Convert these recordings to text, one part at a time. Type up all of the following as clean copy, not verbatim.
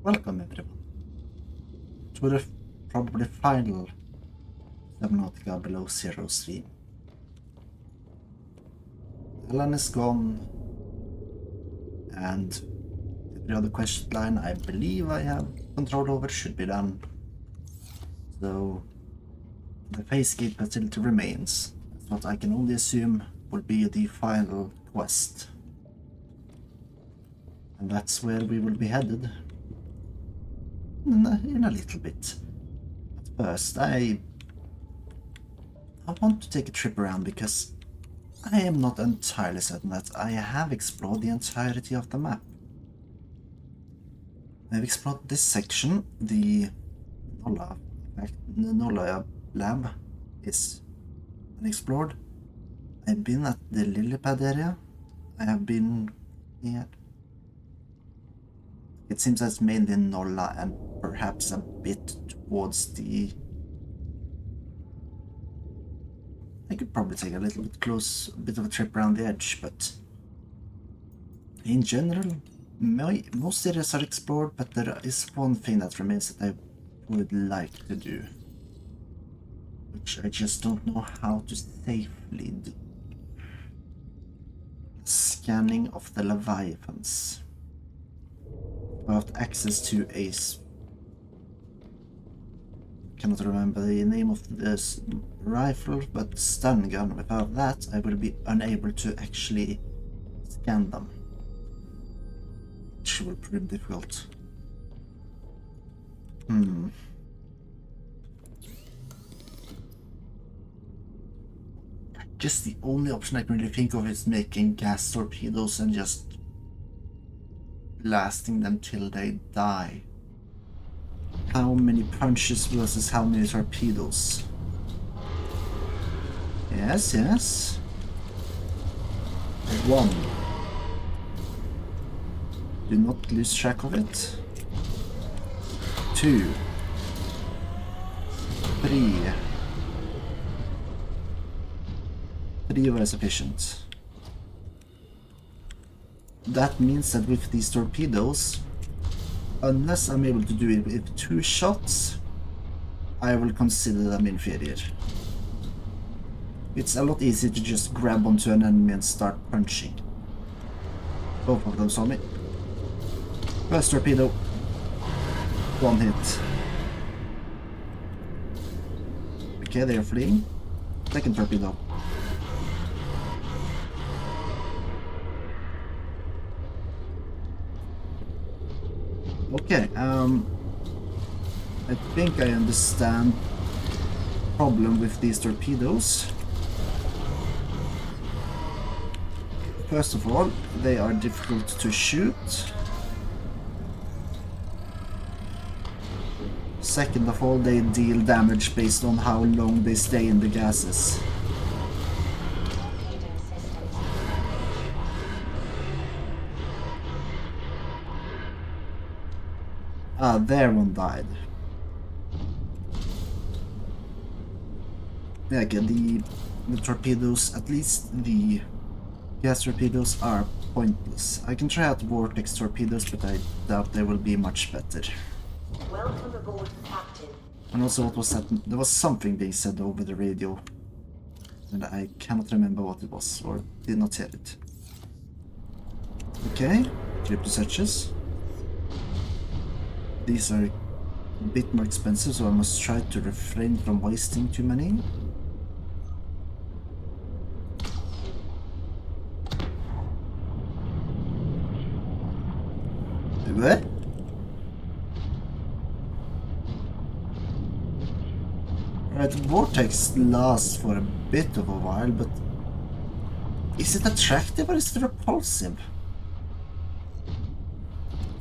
Welcome everyone to the probably final Subnautica Below Zero stream. Alan is gone, and every other quest line I believe I have control over should be done. So the phase gate facility remains. That's what I can only assume will be the final quest. And that's where we will be headed in a little bit. But first, I want to take a trip around because I am not entirely certain that I have explored the entirety of the map. I've explored this section. The Nolla lab is unexplored. I've been at the lily pad area. I have been here. It seems that's mainly Nolla and perhaps a bit towards the... I could probably take a little bit of a trip around the edge, but in general, most areas are explored, but there is one thing that remains that I would like to do, which I just don't know how to safely do. Scanning of the Leviathans. Without access to a... cannot remember the name of this rifle, but stun gun. Without that, I will be unable to actually scan them, which will prove difficult. Just the only option I can really think of is making gas torpedoes and just blasting them till they die. How many punches versus how many torpedoes? Yes. 1. Do not lose track of it. 2. 3. 3 were sufficient. That means that with these torpedoes, unless I'm able to do it with 2 shots, I will consider them inferior. It's a lot easier to just grab onto an enemy and start punching. Both of them saw me. First torpedo. 1 hit. Okay, they are fleeing. Second torpedo. Okay, I think I understand the problem with these torpedoes. First of all, they are difficult to shoot. Second of all, they deal damage based on how long they stay in the gases. Ah, there one died. Yeah, again, the torpedoes, at least the gas torpedoes, are pointless. I can try out vortex torpedoes, but I doubt they will be much better. Welcome aboard, Captain. And also, what was that? There was something being said over the radio, and I cannot remember what it was, or did not hear it. Okay, crypto searches. These are a bit more expensive, so I must try to refrain from wasting too many. What? Right, vortex lasts for a bit of a while, but is it attractive or is it repulsive?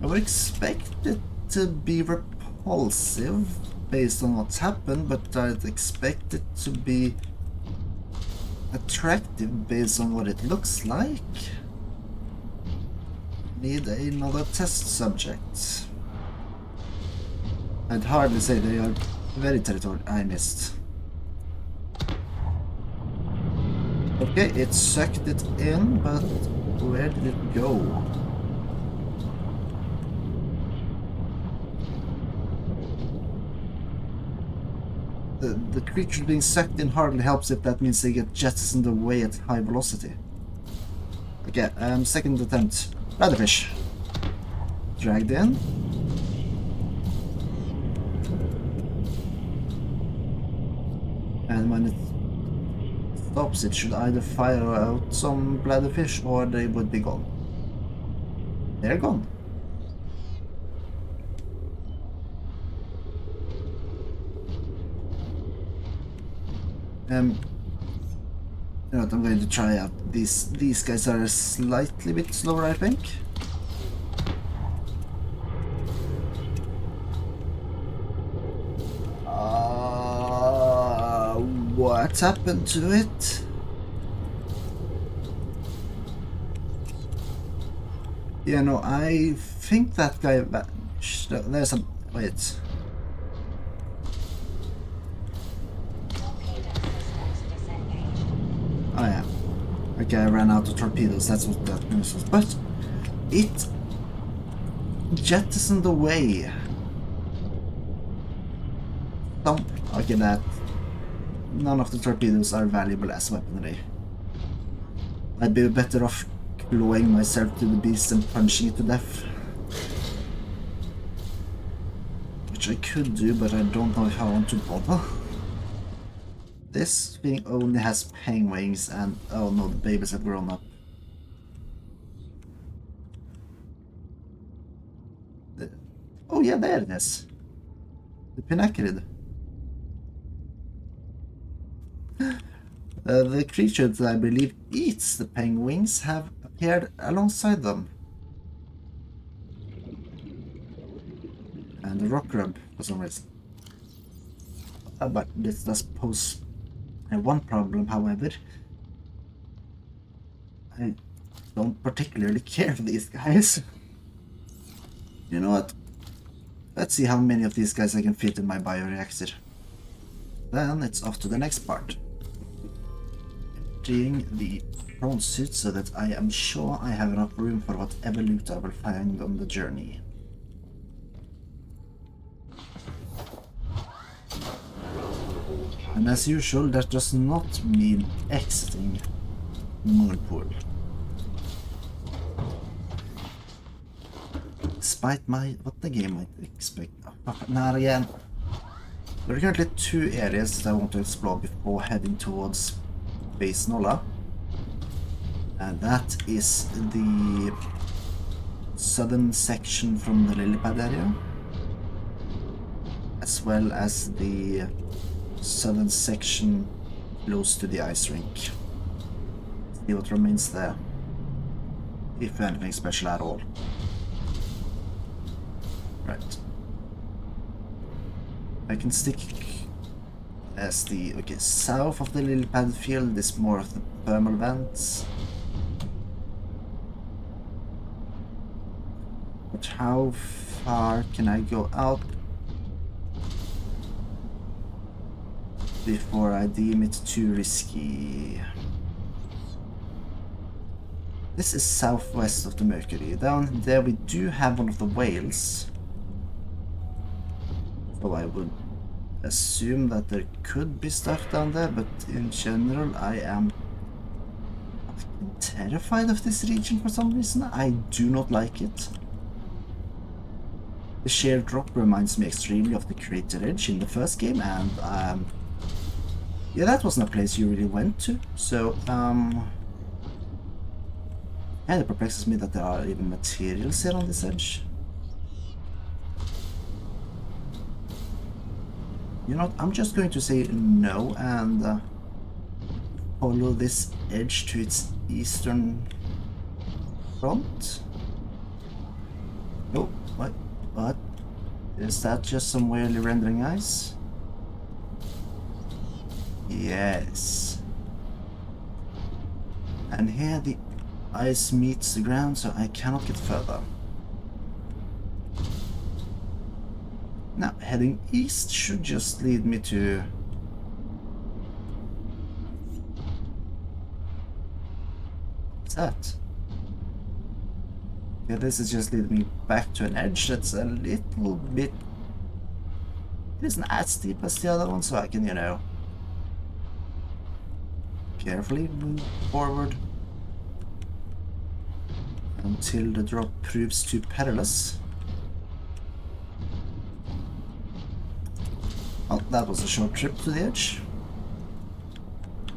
I would expect it to be repulsive based on what's happened, but I'd expect it to be attractive based on what it looks like. Need another test subject. I'd hardly say they are very territorial. I missed. Okay, it sucked it in, but where did it go? The creature being sucked in hardly helps if that means they get jettisoned away at high velocity. Okay, second attempt. Bladderfish. Dragged in. And when it stops, it should either fire out some bladderfish or they would be gone. They're gone. You know what, I'm going to try out these guys are a slightly bit slower, I think. What happened to it? Yeah, no, I think that guy vanished. There's a... wait. Oh yeah. Okay, I ran out of torpedoes, that's what that news was. But it jettisoned away. Okay, that... none of the torpedoes are valuable as weaponry. I'd be better off clawing myself to the beast and punching it to death. Which I could do, but I don't know if I want to bother. This thing only has penguins and... oh no, the babies have grown up. Oh yeah, there it is. The pinnaculid. The creature that I believe eats the penguins have appeared alongside them. And the rock grub for some reason. But this does pose one problem, however. I don't particularly care for these guys. You know what? Let's see how many of these guys I can fit in my bioreactor. Then it's off to the next part. Emptying the prawn suit so that I am sure I have enough room for whatever loot I will find on the journey. And as usual, that does not mean exiting Moonpool. Despite what the game might expect. Now again, there are currently 2 areas that I want to explore before heading towards Base Nolla. And that is the southern section from the lily-pad area, as well as the southern section close to the ice rink. See what remains there, if anything special at all. Right. I can stick as the... okay, south of the lily-pad field is more of the thermal vents. But how far can I go out before I deem it too risky? This is southwest of the Mercury. Down there we do have one of the whales. So I would assume that there could be stuff down there, but in general I am terrified of this region for some reason. I do not like it. The sheer drop reminds me extremely of the Crater Edge in the first game, and yeah, that wasn't a place you really went to, so yeah, it perplexes me that there are even materials here on this edge. You know what, I'm just going to say no and follow this edge to its eastern front. Oh, what? Is that just some weirdly rendering ice? Yes. And here the ice meets the ground, so I cannot get further. Now, heading east should just lead me to... what's that? Yeah, this is just leading me back to an edge that's a little bit It isn't as steep as the other one, so I can, you know, carefully move forward until the drop proves too perilous. Well, that was a short trip to the edge.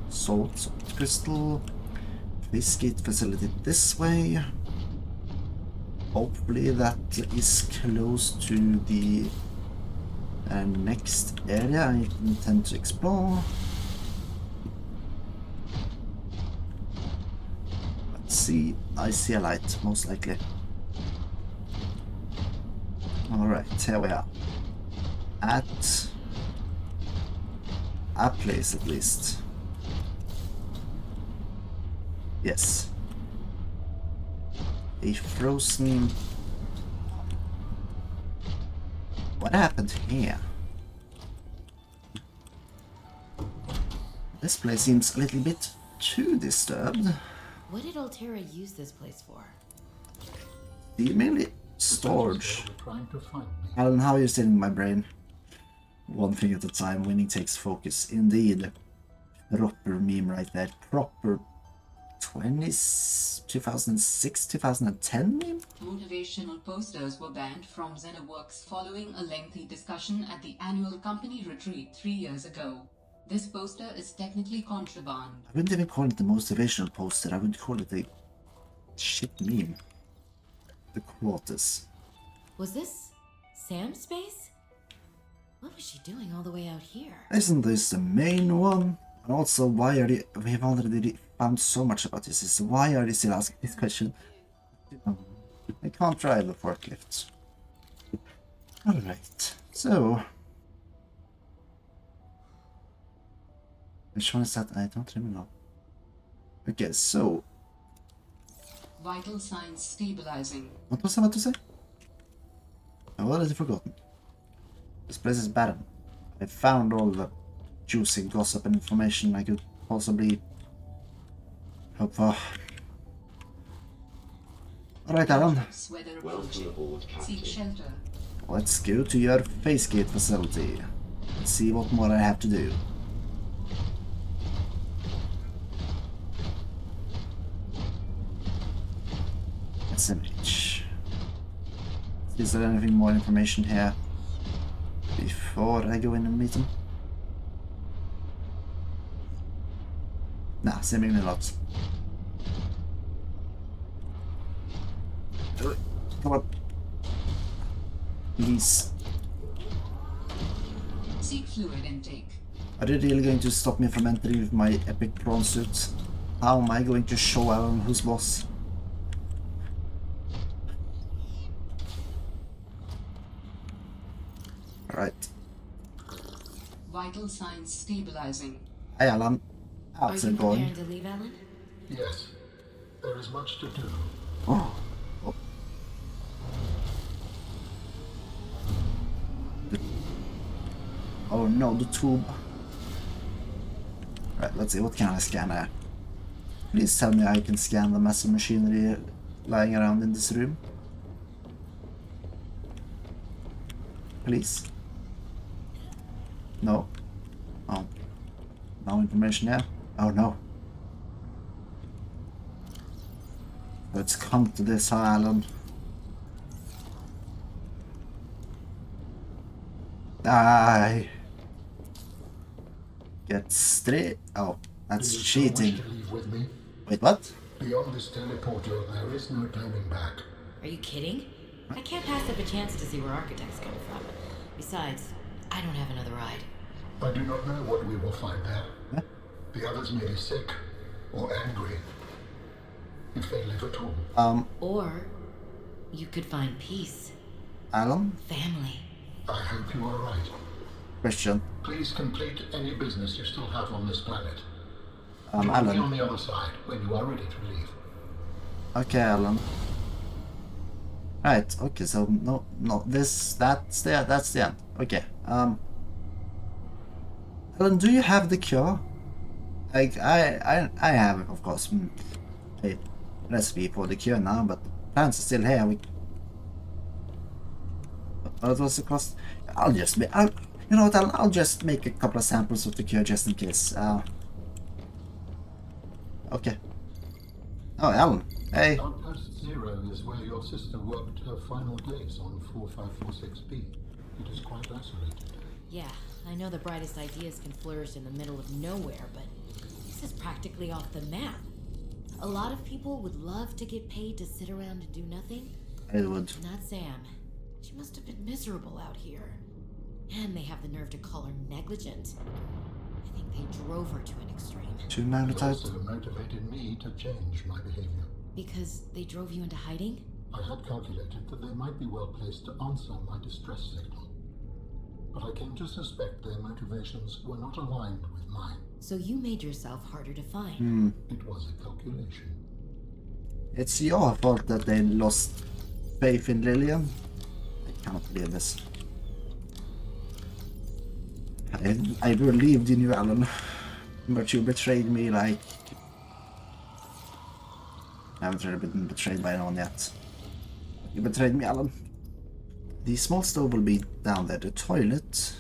Salt crystal. This gate facility this way. Hopefully that is close to the next area I intend to explore. Let's see. I see a light, most likely. Alright, here we are. At a place at least. Yes. A frozen... What happened here? This place seems a little bit too disturbed. What did Altera use this place for? Mainly storage. Alan, how are you stealing my brain? One thing at a time, winning takes focus. Indeed. Proper meme right there. Proper 2006, 2010 meme? Motivational posters were banned from ZenaWorks following a lengthy discussion at the annual company retreat 3 years ago. This poster is technically contraband. I wouldn't even call it the motivational poster, I would call it a shit meme. The quarters. Was this Sam's space? What was she doing all the way out here? Isn't this the main one? And also, why are they... We have already found so much about this. Is why are they still asking this question? I can't drive the forklift. Alright, so... Which one is that? I don't remember. Okay, so... Vital signs stabilizing. What was I about to say? I've already forgotten. This place is barren. I found all the juicy gossip and information I could possibly hope for. Alright, Alan. Welcome aboard, Seek shelter. Let's go to your facegate facility. Let's see what more I have to do. SMH. Is there anything more information here before I go in and meet them? Nah, seemingly not. Come on. Please. Seek fluid intake. Are they really going to stop me from entering with my epic prawn suit? How am I going to show Alan who's boss? Right. Vital signs stabilizing. Hey Alan. How's it going? Are you preparing to leave, Alan? Yes. There is much to do. Oh. Oh. Oh no, the tube. Right, let's see, what can I scan here? Please tell me I can scan the massive machinery lying around in this room. Please. No. Oh. No information here. Oh no. Let's come to this island. Die. Get straight. Oh, that's Do you cheating. wish to leave with me? Wait, what? Beyond this teleporter, there is no turning back. Are you kidding? I can't pass up a chance to see where Architect's coming from. Besides, I don't have another ride. I do not know what we will find there. Huh? The others may be sick or angry. If they live at all. Or you could find peace, Alan? family. I hope you are right. Question. Please complete any business you still have on this planet. Join me Alan. on the other side when you are ready to leave. Okay, Alan. Right, okay, so no, that's the end. Okay, Alan, do you have the cure? Like, I have, of course, a recipe for the cure now, but plants are still here. What was the cost? You You know what, I'll just make a couple of samples of the cure just in case. Okay. Oh, Alan. Hey. Outpost Zero is where your sister worked her final days on 4546B. It is quite isolated. Yeah, I know the brightest ideas can flourish in the middle of nowhere, but this is practically off the map. A lot of people would love to get paid to sit around and do nothing. I would. Not Sam. She must have been miserable out here. And they have the nerve to call her negligent. I think they drove her to an extreme. Too It magnetized. also motivated me to change my behavior. Because they drove you into hiding? I had calculated that they might be well placed to answer my distress signal. But I came to suspect their motivations were not aligned with mine. So you made yourself harder to find. It was a calculation. It's your fault that they lost faith in Lillian. I cannot believe this. I believed in you, Alan, but you betrayed me like... I haven't really been betrayed by anyone yet. You betrayed me, Alan. The small stove will be down there. The toilet.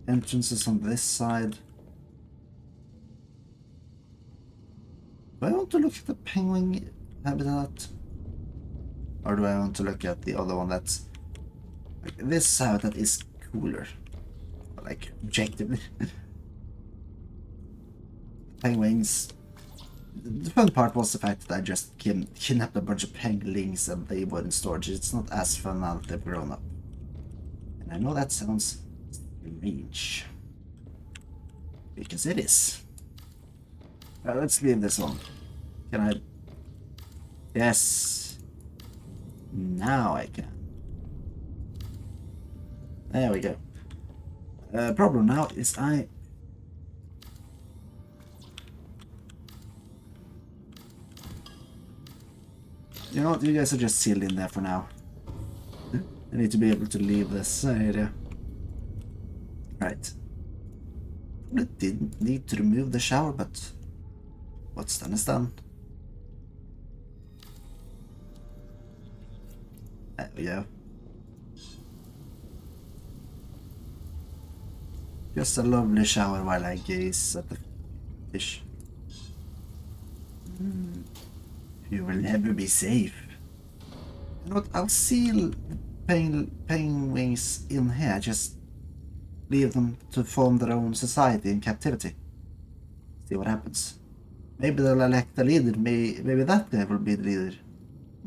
Entrances on this side. Do I want to look at the penguin habitat? Or do I want to look at the other one that's... Like, this habitat is cooler. Like, objectively. Penguins. The fun part was the fact that I just kidnapped a bunch of penguins and they were in storage. It's not as fun now that they've grown up. And I know that sounds strange. Because it is. Let's leave this on. Can I... Yes. Now I can. There we go. Problem now is You know what, you guys are just sealed in there for now. I need to be able to leave this area. Right. Probably didn't need to remove the shower, but what's done is done. There we go. Just a lovely shower while I gaze at the fish. You will never be safe. You know what? I'll seal penguins in here. Just leave them to form their own society in captivity. See what happens. Maybe they'll elect a leader. Maybe that guy will be the leader.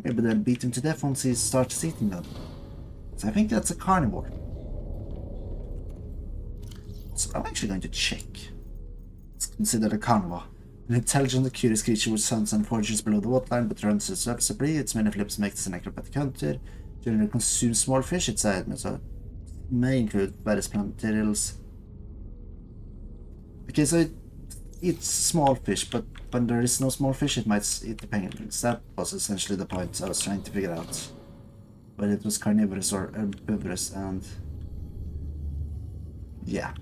Maybe they'll beat him to death once he starts eating them. So I think that's a carnivore. So I'm actually going to check. It's considered a carnivore. An intelligent and curious creature which hunts and forages below the waterline but runs its surface debris. Its many flips make this an acrobatic hunter. Generally consumes small fish. Its items may include various plant materials. Okay, so it eats small fish, but when there is no small fish, it might eat the penguins. That was essentially the point I was trying to figure out. Whether it was carnivorous or herbivorous, and yeah.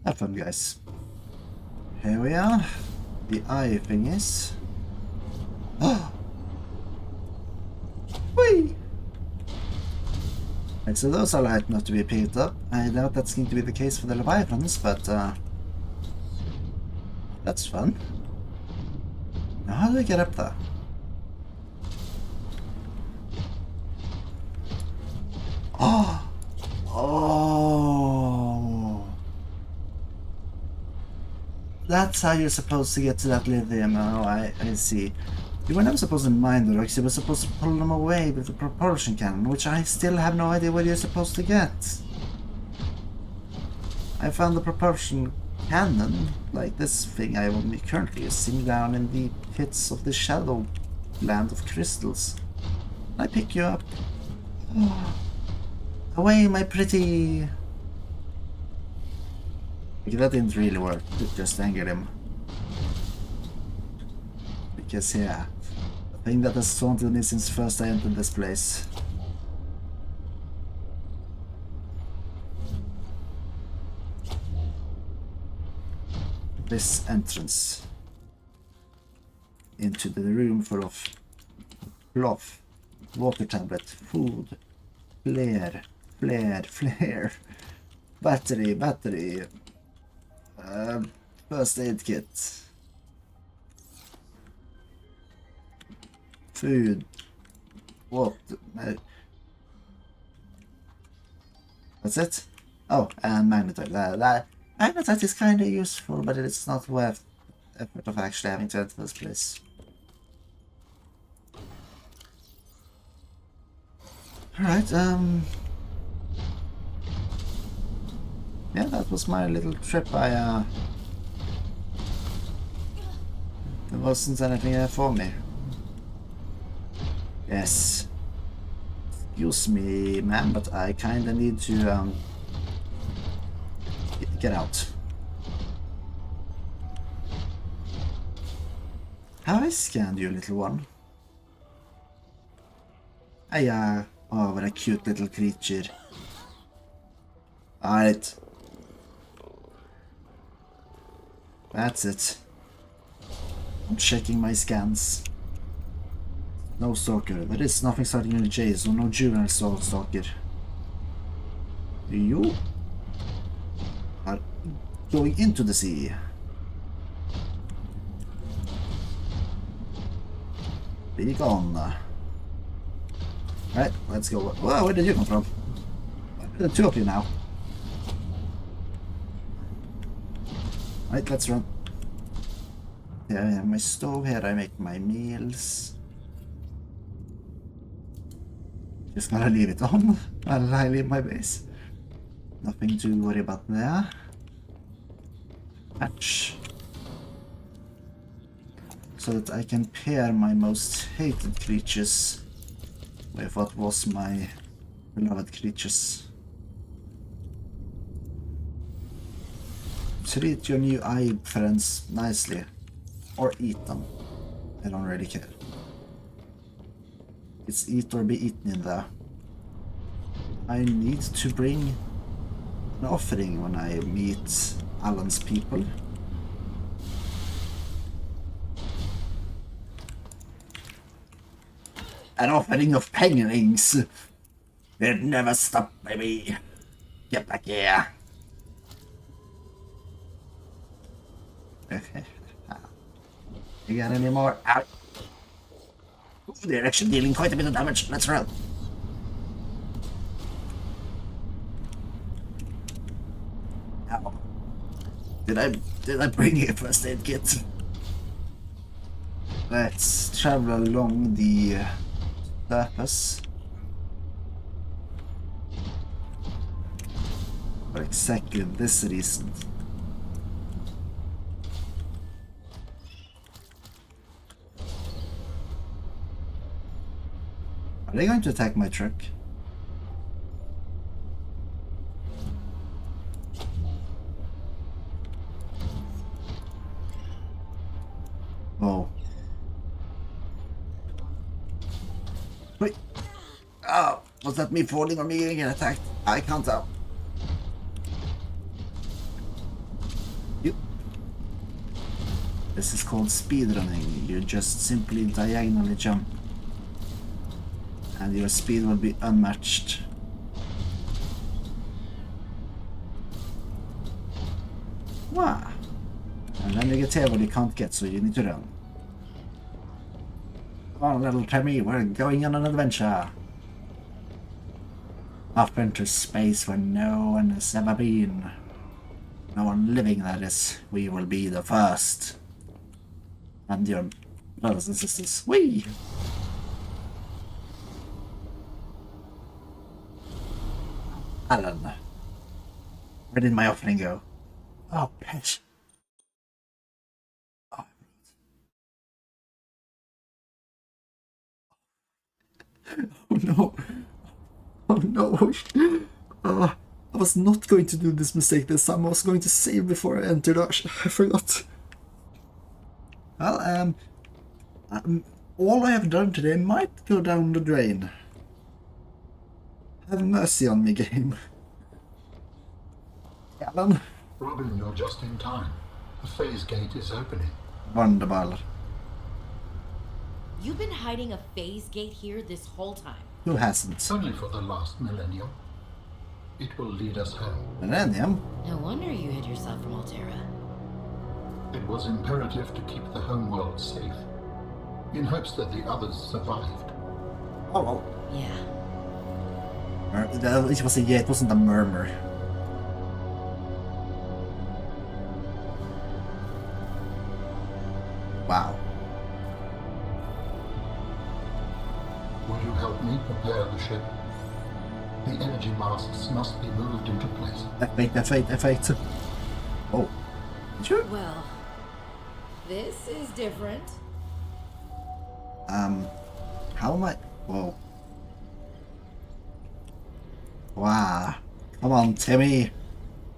Have fun, guys. Here we are. The eye thing is. Oh! Whee! Right, so those are light enough to be picked up. I doubt that's going to be the case for the Leviathans, but that's fun. Now, how do I get up there? Oh! Oh! That's how you're supposed to get to that lithium. Oh, I see. You were never supposed to mine the rocks, you were supposed to pull them away with the propulsion cannon, which I still have no idea what you're supposed to get. I found the propulsion cannon, like this thing I am currently using, down in the pits of the shadow land of crystals. I pick you up. Oh. Away, my pretty... Okay, that didn't really work, it just angered him. Because yeah, the thing that has taunted me since first I entered this place. This entrance into the room full of cloth, water tablet, food, Flare. Flare. Flare. Battery. Battery. First aid kit. Food. What? That's it? Oh, and magnetite. That magnetite is kind of useful, but it's not worth the effort of actually having to enter this place. Alright, yeah, that was my little trip. There wasn't anything there for me. Yes. Excuse me, ma'am, but I kinda need to, get out. Have I scanned you, little one? Hiya. Oh, what a cute little creature. Alright. That's it. I'm checking my scans. No stalker. There is nothing starting in the J, so no juvenile stalker. You are going into the sea. Be gone. Right, let's go. Whoa, where did you come from? There are two of you now. Right, let's run. Yeah, I have my stove here, I make my meals. Just gotta leave it on while I leave my base. Nothing to worry about there. Patch. So that I can pair my most hated creatures with what was my beloved creatures. Treat your new eye friends nicely. Or eat them. I don't really care. It's eat or be eaten in there. I need to bring an offering when I meet Alan's people. An offering of penguins. It never stop, baby. Get back here. You got any more? Out. Ooh, they're actually dealing quite a bit of damage. Let's run. Ow. Did I bring a first aid kit? Let's travel along the surface. For exactly this reason. Are they going to attack my truck? Oh. Wait. Oh, was that me falling or me getting attacked? I can't tell. You. This is called speedrunning. You just simply diagonally jump. And your speed will be unmatched. Wow. And then you get here what you can't get, so you need to run. Come on, little Timmy, we're going on an adventure. Off into space where no one has ever been. No one living, that is. We will be the first. And your brothers and sisters. Whee! Alan. Where did my offering go? Oh, bitch. Oh. Oh no. Oh no. I was not going to do this mistake this time. I was going to save before I entered. I forgot. Well, all I have done today might go down the drain. Have mercy on me, game. Alan. Robin, you're just in time. The phase gate is opening. Wonderful. You've been hiding a phase gate here this whole time. Who hasn't? Only for the last millennium. It will lead us home. Millennium? No wonder you hid yourself from Altera. It was imperative to keep the homeworld safe, in hopes that the others survived. Oh, Yeah. it was it wasn't a murmur. Wow. Will you help me prepare the ship? The energy masts must be moved into place. Effect. Oh. Sure. Well, this is different. How am I? Whoa. Wow. Come on, Timmy.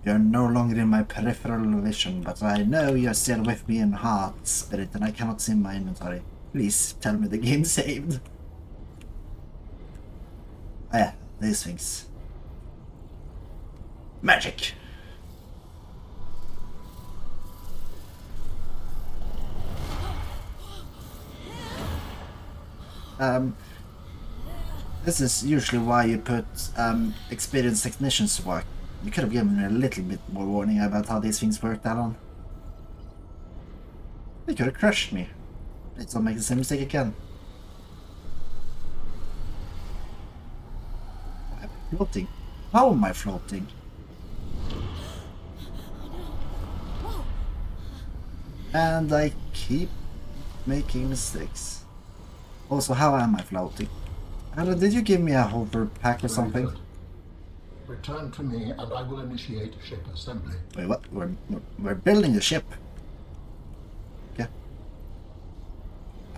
You're no longer in my peripheral vision, but I know you're still with me in heart, spirit, and I cannot see my inventory. Please tell me the game saved. Ah, yeah, these things. Magic. This is usually why you put experienced technicians to work. You could have given me a little bit more warning about how these things work, Alan. They could have crushed me. Let's not make the same mistake again. I'm floating. How am I floating? And I keep making mistakes. Also, how am I floating? Alan, did you give me a hover pack or something? Very good. Return to me and I will initiate ship assembly. Wait, what? We're building the ship. Okay.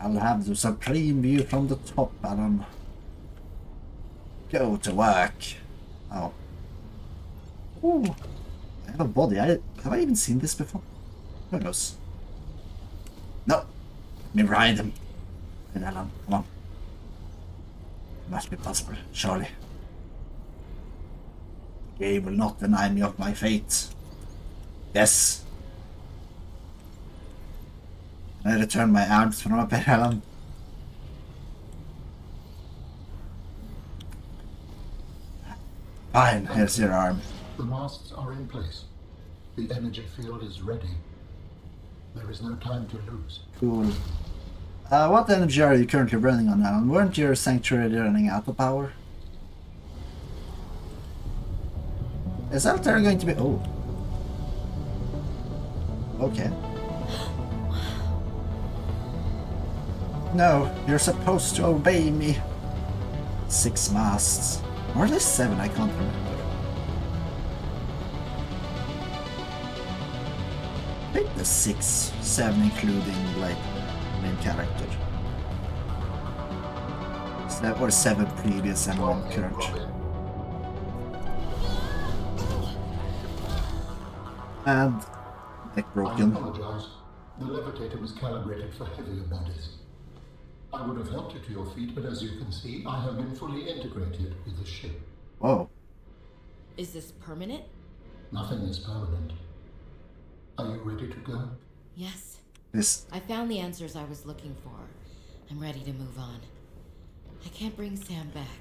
I'll have the supreme view from the top, Alan. Go to work. Oh. Ooh. I have a body. Have I even seen this before? Who knows? No. Let me ride him. Hey, Alan, come on. Must be possible, surely. The game will not deny me of my fate. Yes. Can I return my arms from up here, Alan? Fine, here's your arm. The masts are in place. The energy field is ready. There is no time to lose. Cool. What energy are you currently running on, Alan? Weren't your sanctuary running out of power? Is Altera going to be... Oh. Okay. No, you're supposed to obey me. 6 masts. Or are there 7? I can't remember. I think there's 6, 7 including, like, main character. Or 7 previous and 1 current. And neck I broken. apologize. The levitator was calibrated for heavier bodies. I would have helped you to your feet, but as you can see, I have been fully integrated with the ship. Whoa. Is this permanent? Nothing is permanent. Are you ready to go? Yes. This. I found the answers I was looking for. I'm ready to move on. I can't bring Sam back.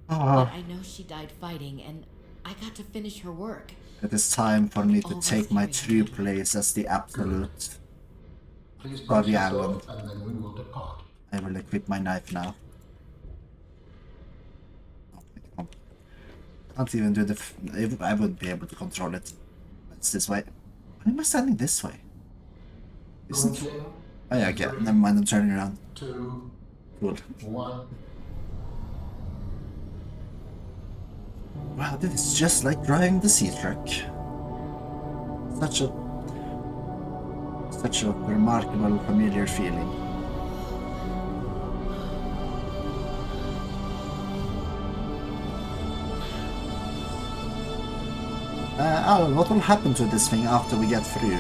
Oh. But I know she died fighting, and I got to finish her work. It is time for me to Always take my carry true place as the absolute. Please Bobby brace yourself, Allen. and then we will depart. I will equip my knife now. Oh, can't even do the. I wouldn't be able to control it. It's this way. Why am I standing this way? Isn't? Launching. Oh yeah, okay. Never mind. I'm turning around. 2, Cool. 1. Wow, this is just like driving the sea truck. Such a remarkable, familiar feeling. Alan, what will happen to this thing after we get through?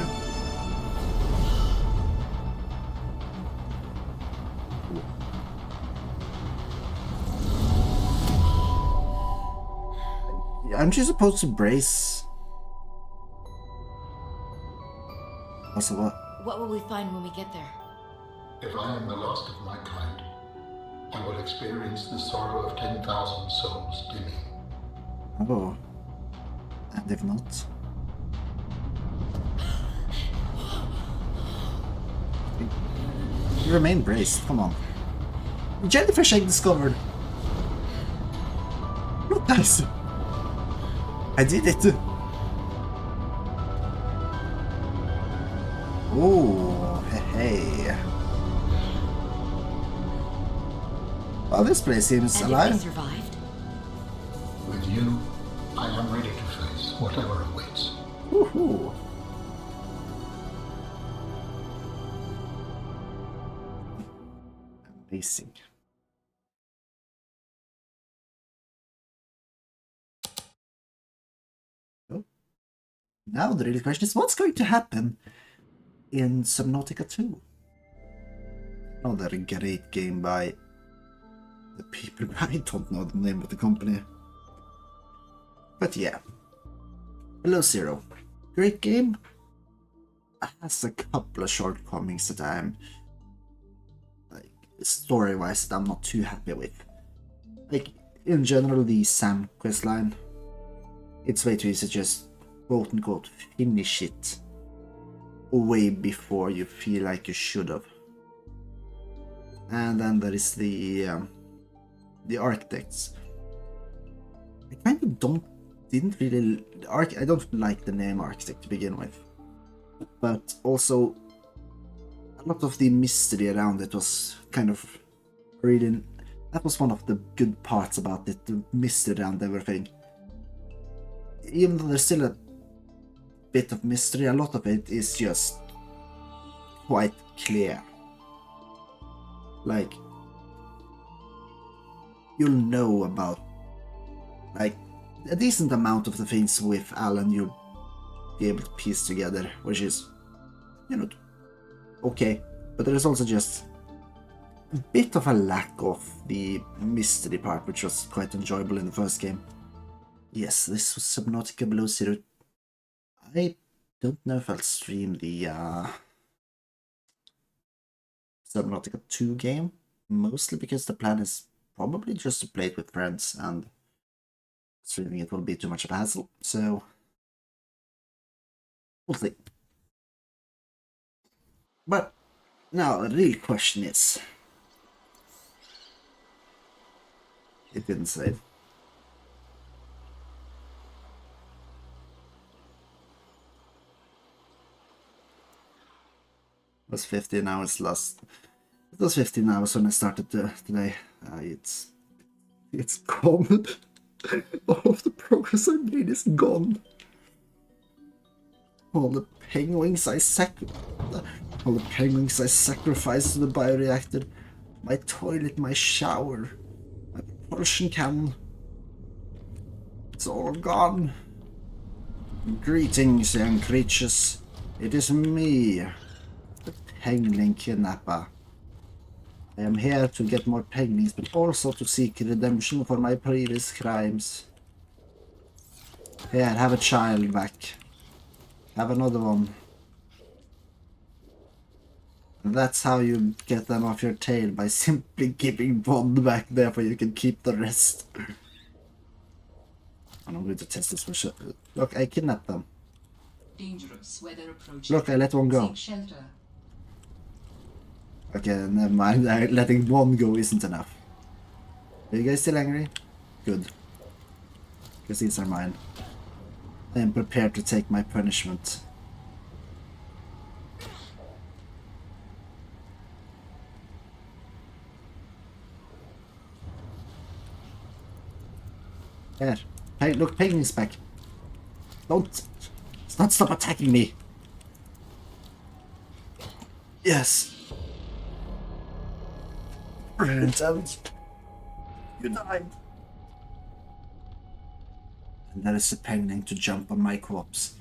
Aren't you supposed to brace? Also, what? What will we find when we get there? If I am the last of my kind, I will experience the sorrow of 10,000 souls dimming. Oh. And if not? You remain braced, come on. Jellyfish egg discovered! Look guys! I did it! Oh, hey. Well, this place seems And if alive. they survived? With you, I am ready to face whatever awaits. Woohoo! Amazing. Oh. Now the real question is, what's going to happen in Subnautica 2? Another great game by the people. I don't know the name of the company. But yeah. Below Zero. Great game. Has a couple of shortcomings that I'm like story-wise that I'm not too happy with. Like in general, the Sam quest line, it's way too easy to just quote unquote finish it way before you feel like you should have. And then there is the architects. I kind of didn't really I don't like the name architect to begin with, but also a lot of the mystery around it was kind of really. That was one of the good parts about it, the mystery around everything. Even though there's still a bit of mystery, a lot of it is just quite clear. Like, you'll know about, like, a decent amount of the things with Alan you'll be able to piece together, which is, you know, okay. But there is also just a bit of a lack of the mystery part, which was quite enjoyable in the first game. Yes, this was Subnautica Below Zero. I don't know if I'll stream the Subnautica 2 game, mostly because the plan is probably just to play it with friends, and streaming it will be too much of a hassle, so we'll see. But now the real question is, it didn't say it. It was 15 hours last. It was 15 hours when I started today. It's gone. All of the progress I made is gone. All the penguins I sacrificed to the bioreactor, my toilet, my shower, my propulsion cannon. It's all gone. Greetings, young creatures. It is me, the penguin kidnapper. I am here to get more penguins, but also to seek redemption for my previous crimes. Here, have a child back. Have another one. And that's how you get them off your tail, by simply giving one back there, for you can keep the rest. And I'm going to test this for sure. Look, I kidnapped them. Dangerous weather approaching. Look, I let one go. Seek shelter. Okay, never mind. Letting one go isn't enough. Are you guys still angry? Good. Because these are mine. I am prepared to take my punishment. There. Hey, look, penguin's back. Don't stop attacking me. Yes. Brilliant, Evans. You died. And there is a penguin to jump on my corpse.